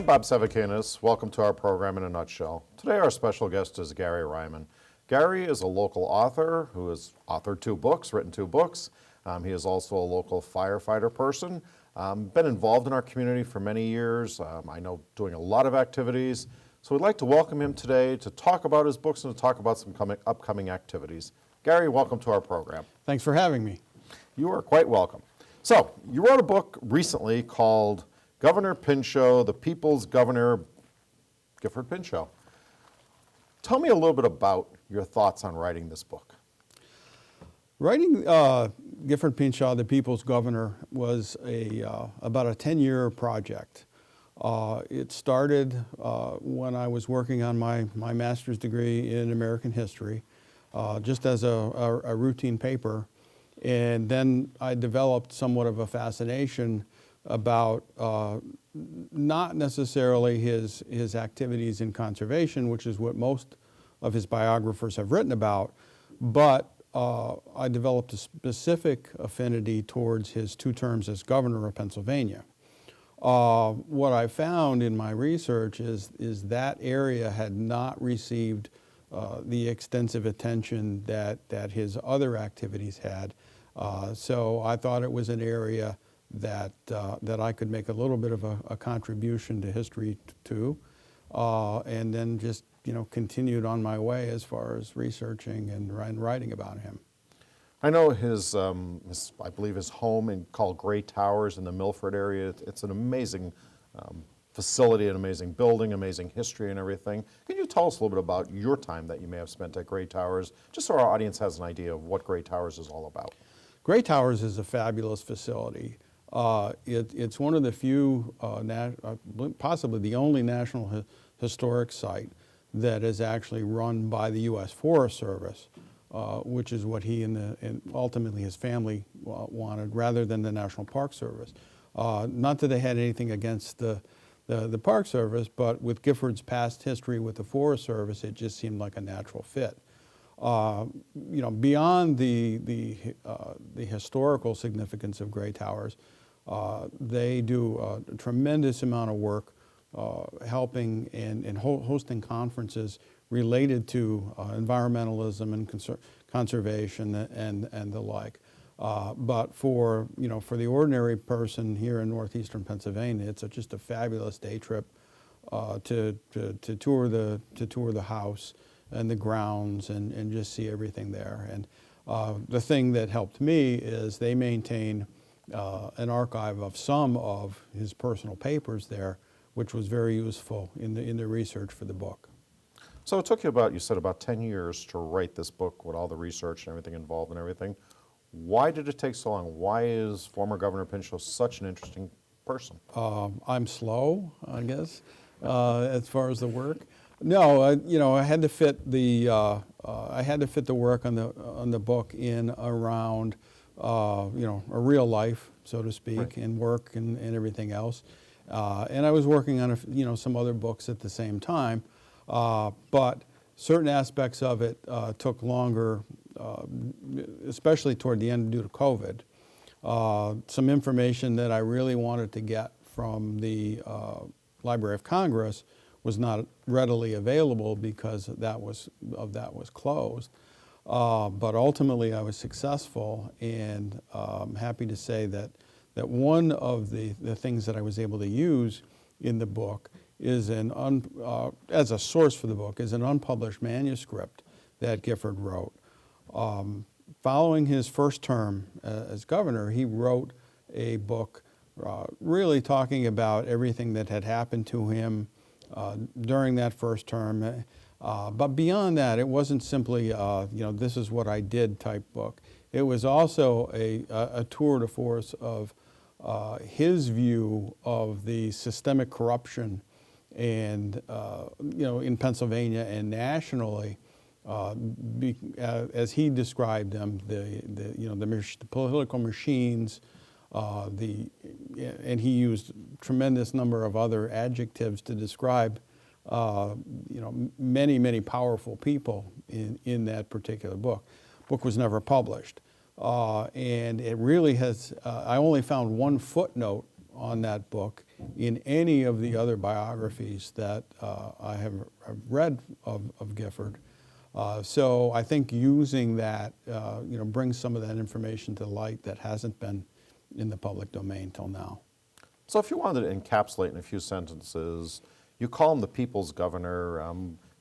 Bob Savakinus. Welcome to our program in a nutshell. Today our special guest is Gary Ryman. Gary is a local author who has authored written two books. He is also a local firefighter person. Been involved in our community for many years. I know doing a lot of activities. So we'd like to welcome him today to talk about his books and to talk about some upcoming activities. Gary, welcome to our program. Thanks for having me. You are quite welcome. So, you wrote a book recently called Governor Pinchot, the People's Governor Gifford Pinchot. Tell me a little bit about your thoughts on writing this book. Writing Gifford Pinchot, the People's Governor, was about a 10-year project. It started when I was working on my master's degree in American history, just as a routine paper. And then I developed somewhat of a fascination about not necessarily his activities in conservation, which is what most of his biographers have written about, but I developed a specific affinity towards his 2 terms as governor of Pennsylvania. What I found in my research is that area had not received the extensive attention that his other activities had. So I thought it was an area that I could make a little bit of a contribution to history to, and then just continued on my way as far as researching and writing about him. I know his I believe his home called Gray Towers in the Milford area. It's an amazing facility, an amazing building, amazing history and everything. Can you tell us a little bit about your time that you may have spent at Gray Towers, just so our audience has an idea of what Gray Towers is all about? Gray Towers is a fabulous facility. It's one of the few, possibly the only National Historic Site that is actually run by the U.S. Forest Service, which is what he and ultimately his family wanted, rather than the National Park Service. Not that they had anything against the Park Service, but with Gifford's past history with the Forest Service, it just seemed like a natural fit. Beyond the historical significance of Gray Towers, they do a tremendous amount of work helping and hosting conferences related to environmentalism and conservation and the like. But for the ordinary person here in northeastern Pennsylvania, it's just a fabulous day trip to tour the house and the grounds and just see everything there. And the thing that helped me is they maintain an archive of some of his personal papers there, which was very useful in the research for the book. So it took you you said about 10 years to write this book with all the research and everything involved and everything. Why did it take so long? Why is former Governor Pinchot such an interesting person? I'm slow, I guess, as far as the work. No, I had to fit the work on the book in around a real life, so to speak, right, and work and everything else. And I was working on some other books at the same time, but certain aspects of it took longer, especially toward the end due to COVID. Some information that I really wanted to get from the Library of Congress was not readily available because that was closed. But ultimately I was successful, and I'm happy to say that one of the things that I was able to use in the book is as a source for the book is an unpublished manuscript that Gifford wrote. Following his first term as governor, he wrote a book really talking about everything that had happened to him during that first term. But beyond that, it wasn't simply, this is what I did type book. It was also a tour de force of his view of the systemic corruption and, in Pennsylvania and nationally, as he described them, the political machines, and he used a tremendous number of other adjectives to describe many powerful people in that particular book. Book was never published, and it really has. I only found one footnote on that book in any of the other biographies that I have read of Gifford. So I think using that, brings some of that information to light that hasn't been in the public domain till now. So if you wanted to encapsulate in a few sentences, you call him the people's governor.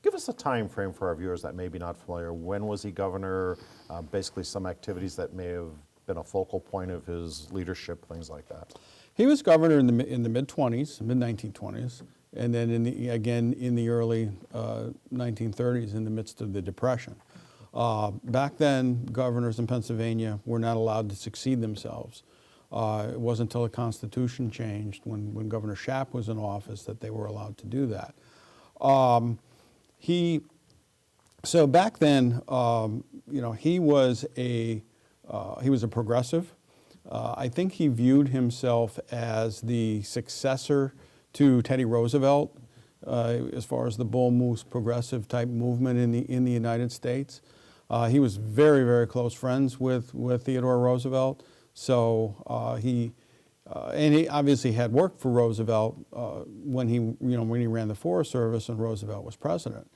Give us a time frame for our viewers that may be not familiar. When was he governor? Basically some activities that may have been a focal point of his leadership, things like that. He was governor in the mid-20s, mid-1920s, and then again in the early 1930s in the midst of the Depression. Back then, governors in Pennsylvania were not allowed to succeed themselves. It wasn't until the Constitution changed, when Governor Shapp was in office, that they were allowed to do that. So back then, he was a progressive. I think he viewed himself as the successor to Teddy Roosevelt as far as the bull moose progressive type movement in the United States. He was very, very close friends with Theodore Roosevelt. So he obviously had worked for Roosevelt when he ran the Forest Service and Roosevelt was president.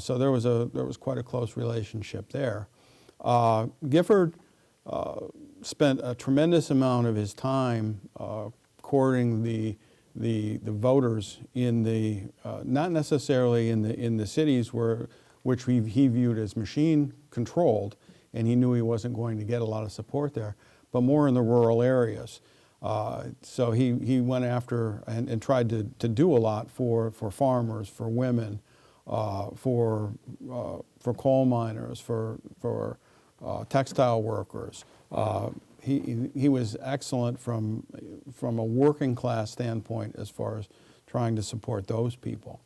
So there was quite a close relationship there. Gifford spent a tremendous amount of his time courting the voters in the not necessarily in the cities which he viewed as machine controlled, and he knew he wasn't going to get a lot of support there, but more in the rural areas. So he went after and tried to do a lot for farmers, for women, for coal miners, for textile workers. He was excellent from a working class standpoint as far as trying to support those people.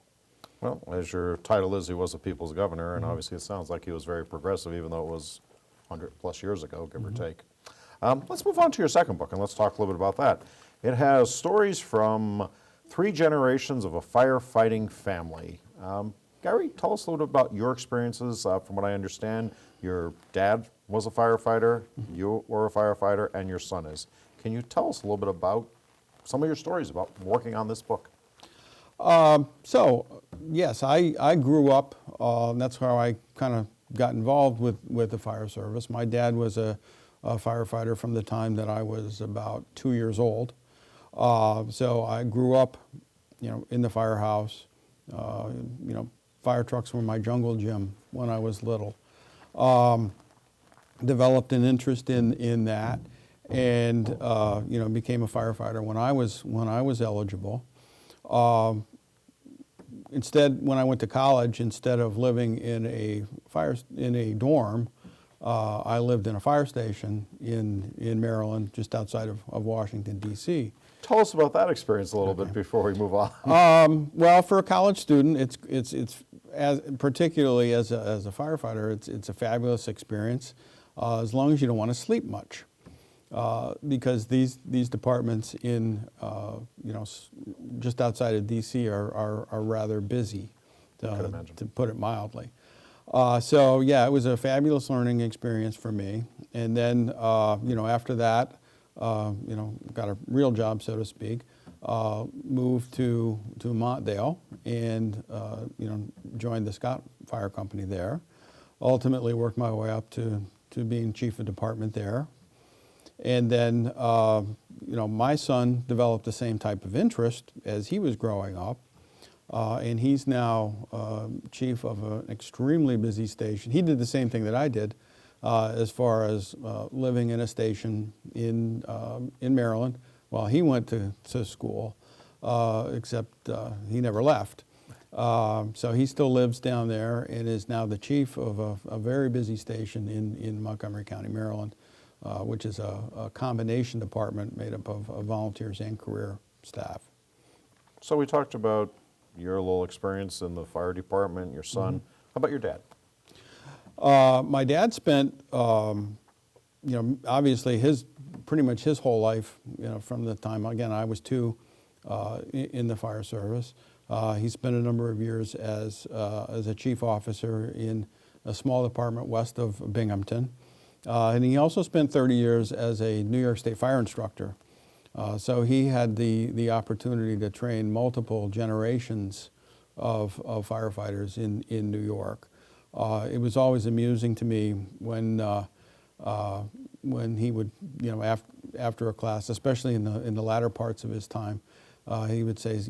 Well, as your title is, he was a people's governor, and obviously it sounds like he was very progressive, even though it was 100+ years ago, give or take. Let's move on to your second book, and let's talk a little bit about that. It has stories from 3 generations of a firefighting family. Gary, tell us a little bit about your experiences. From what I understand, your dad was a firefighter, you were a firefighter, and your son is. Can you tell us a little bit about some of your stories about working on this book? So, yes, I grew up, and that's how I kind of got involved with the fire service. My dad was a firefighter from the time that I was about 2 years old. So I grew up, in the firehouse. Fire trucks were my jungle gym when I was little. Developed an interest in that, and became a firefighter when I was eligible. Instead, when I went to college, instead of living in a dorm, I lived in a fire station in Maryland, just outside of Washington, D.C. Tell us about that experience a little bit before we move on. Well, for a college student, it's particularly as a firefighter, it's a fabulous experience, as long as you don't want to sleep much, because these departments in just outside of D.C. are rather busy, to put it mildly. So yeah, it was a fabulous learning experience for me. And then after that, got a real job, so to speak. Moved to Montdale and joined the Scott Fire Company there. Ultimately worked my way up to being chief of department there. And then my son developed the same type of interest as he was growing up. And he's now chief of an extremely busy station. He did the same thing that I did as far as living in a station in Maryland while he went to school, except he never left. So he still lives down there and is now the chief of a very busy station in Montgomery County, Maryland, which is a combination department made up of volunteers and career staff. So we talked about your little experience in the fire department, your son. How about your dad? My dad spent, obviously pretty much his whole life, from the time, again, I was 2 in the fire service. He spent a number of years as a chief officer in a small department west of Binghamton. And he also spent 30 years as a New York State fire instructor. So he had the opportunity to train multiple generations of firefighters in New York. It was always amusing to me when he would, after a class, especially in the latter parts of his time, he would say,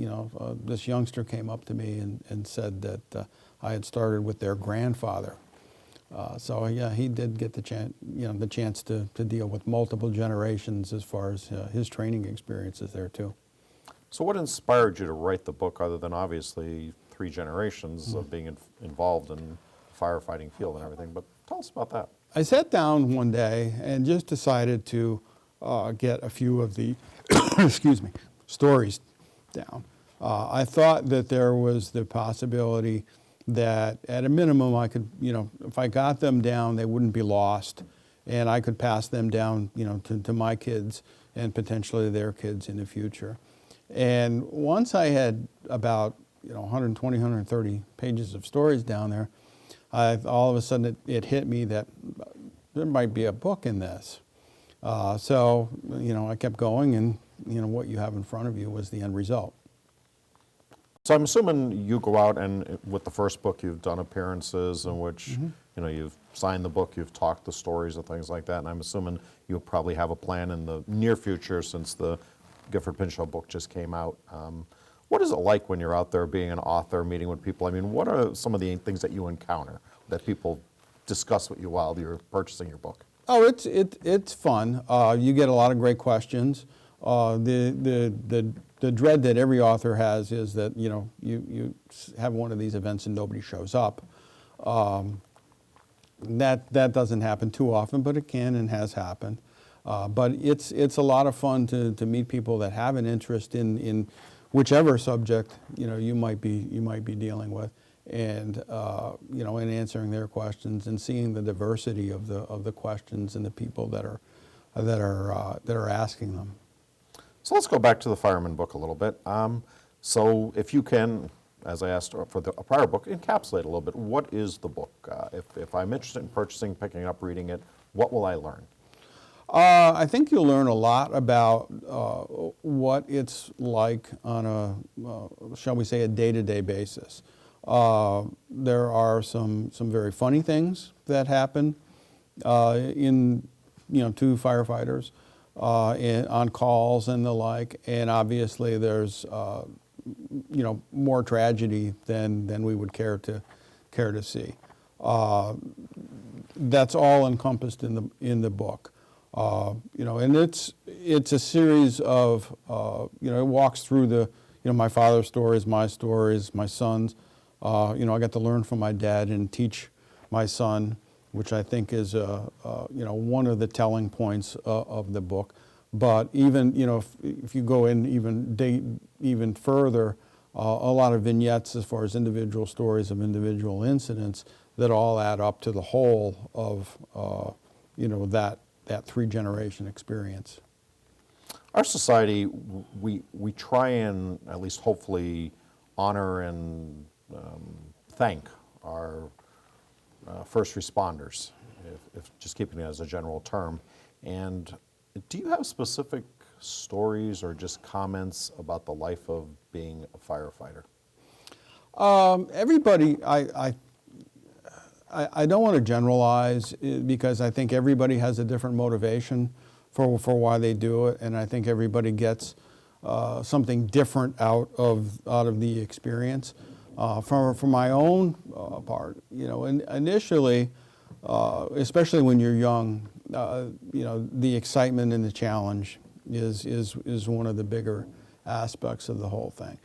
this youngster came up to me and said that I had started with their grandfather. So yeah, he did get the chance to deal with multiple generations as far as his training experiences there too. So what inspired you to write the book, other than obviously 3 generations of being involved in the firefighting field and everything? But tell us about that. I sat down one day and just decided to get a few of the excuse me, stories down. I thought that there was the possibility that at a minimum I could, if I got them down, they wouldn't be lost, and I could pass them down, to my kids and potentially their kids in the future. And once I had about 120, 130 pages of stories down there, all of a sudden it hit me that there might be a book in this. So I kept going, and what you have in front of you was the end result. So I'm assuming you go out and with the first book you've done appearances in which you've signed the book, you've talked the stories and things like that, and I'm assuming you'll probably have a plan in the near future since the Gifford Pinchot book just came out. What is it like when you're out there being an author, meeting with people? I mean, what are some of the things that you encounter that people discuss with you while you're purchasing your book? Oh, it's fun. You get a lot of great questions. The dread that every author has is that you have one of these events and nobody shows up. That doesn't happen too often, but it can and has happened. But it's a lot of fun to meet people that have an interest in whichever subject you might be dealing with, and and answering their questions and seeing the diversity of the questions and the people that are asking them. So let's go back to the fireman book a little bit. So if you can, as I asked for a prior book, encapsulate a little bit. What is the book? If I'm interested in purchasing, picking it up, reading it, what will I learn? I think you'll learn a lot about what it's like on a, shall we say, a day-to-day basis. There are some very funny things that happen in to firefighters on calls and the like, and obviously there's more tragedy than we would care to see. That's all encompassed in the book. And it's a series of it walks through my father's stories, my son's. I got to learn from my dad and teach my son, which I think is one of the telling points of the book. But even if you go in even further, a lot of vignettes as far as individual stories of individual incidents that all add up to the whole of that 3-generation experience. Our society, we try and at least hopefully honor and thank our first responders, if just keeping it as a general term. And do you have specific stories or just comments about the life of being a firefighter? Everybody, I don't want to generalize because I think everybody has a different motivation for why they do it, and I think everybody gets something different out of the experience. For my own part, initially, especially when you're young, the excitement and the challenge is one of the bigger aspects of the whole thing.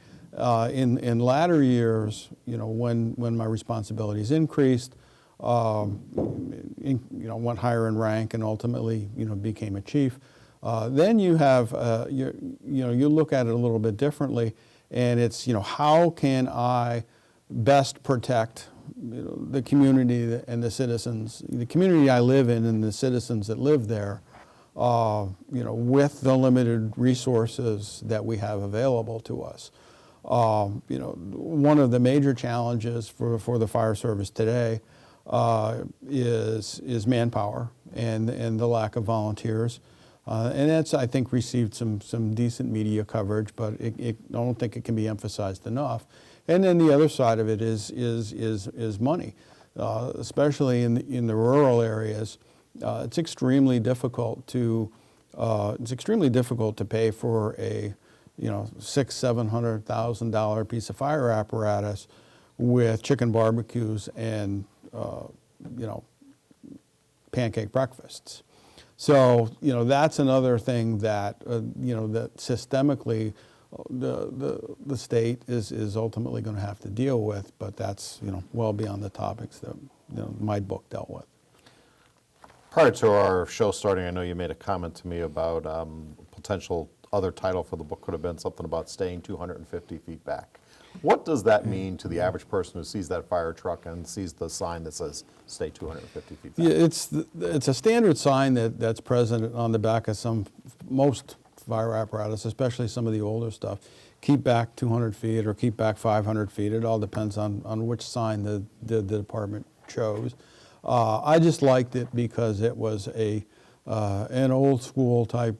In latter years, when my responsibilities increased, went higher in rank and ultimately, became a chief. Then you have, you look at it a little bit differently, and it's, how can I best protect the community and the citizens, the community I live in and the citizens that live there, with the limited resources that we have available to us. One of the major challenges for the fire service today is manpower and the lack of volunteers. And that's, I think, received some decent media coverage, but I don't think it can be emphasized enough. And then the other side of it is money, especially in the rural areas. It's extremely difficult to pay for a $600,000-$700,000 piece of fire apparatus with chicken barbecues and pancake breakfasts. So that's another thing that that systemically the state is ultimately going to have to deal with. But that's well beyond the topics that my book dealt with. Prior to our show starting, I know you made a comment to me about potential other title for the book could have been something about staying 250 feet back. What does that mean to the average person who sees that fire truck and sees the sign that says stay 250 feet back? Yeah, it's a standard sign that's present on the back of most fire apparatus, especially some of the older stuff. Keep back 200 feet or keep back 500 feet. It all depends on which sign the department chose. I just liked it because it was an old school type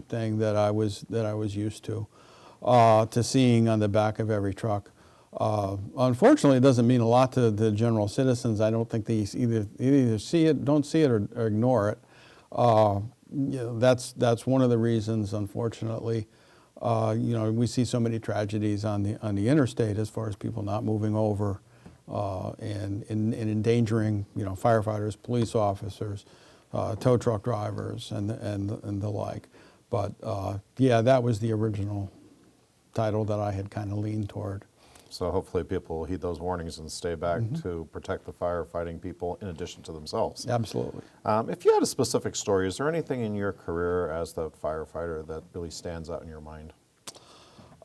thing that I was used to seeing on the back of every truck. Unfortunately, it doesn't mean a lot to the general citizens. I don't think they either see it, don't see it, or ignore it. That's one of the reasons, unfortunately. We see so many tragedies on the interstate as far as people not moving over and endangering firefighters, police officers, tow truck drivers, and the like. But yeah, that was the original title that I had kind of leaned toward. So hopefully people will heed those warnings and stay back to protect the firefighting people in addition to themselves. Absolutely. If you had a specific story, is there anything in your career as the firefighter that really stands out in your mind?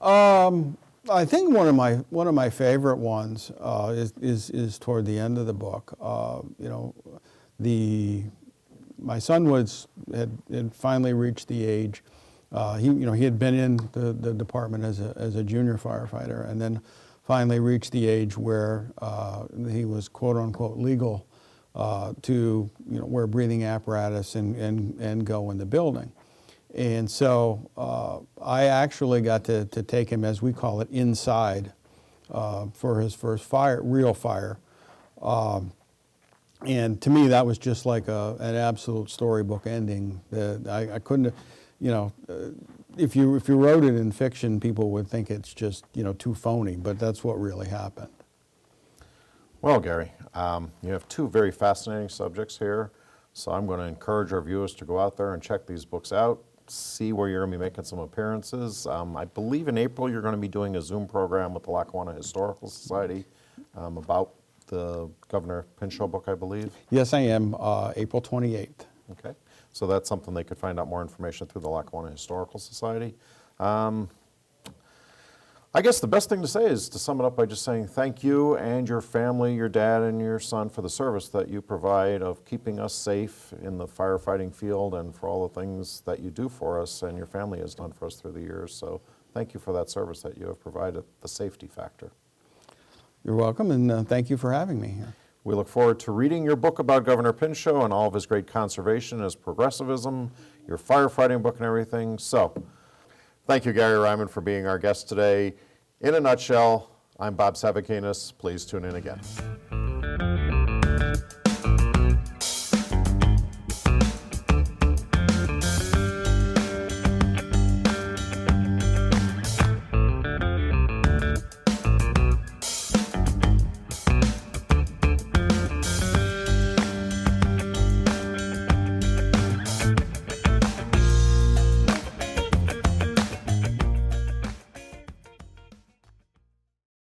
I think one of my favorite ones is toward the end of the book. My son had finally reached the age. He had been in the department as a junior firefighter, and then finally reached the age where he was quote unquote legal to wear breathing apparatus and go in the building. And so I actually got to take him, as we call it, inside for his first real fire. And to me, that was just like an absolute storybook ending. I couldn't, if you wrote it in fiction, people would think it's just too phony. But that's what really happened. Well, Gary, you have two very fascinating subjects here, so I'm going to encourage our viewers to go out there and check these books out, see where you're going to be making some appearances. I believe in April you're going to be doing a Zoom program with the Lackawanna Historical Society about the Governor Pinchot book, I believe. Yes, I am, April 28th. Okay, so that's something they could find out more information through the Lackawanna Historical Society. I guess the best thing to say is to sum it up by just saying thank you and your family, your dad and your son, for the service that you provide of keeping us safe in the firefighting field and for all the things that you do for us and your family has done for us through the years. So thank you for that service that you have provided, the safety factor. You're welcome, and thank you for having me here. We look forward to reading your book about Governor Pinchot and all of his great conservation, his progressivism, your firefighting book and everything. So, thank you, Gary Ryman, for being our guest today. In a nutshell, I'm Bob Savakinus. Please tune in again.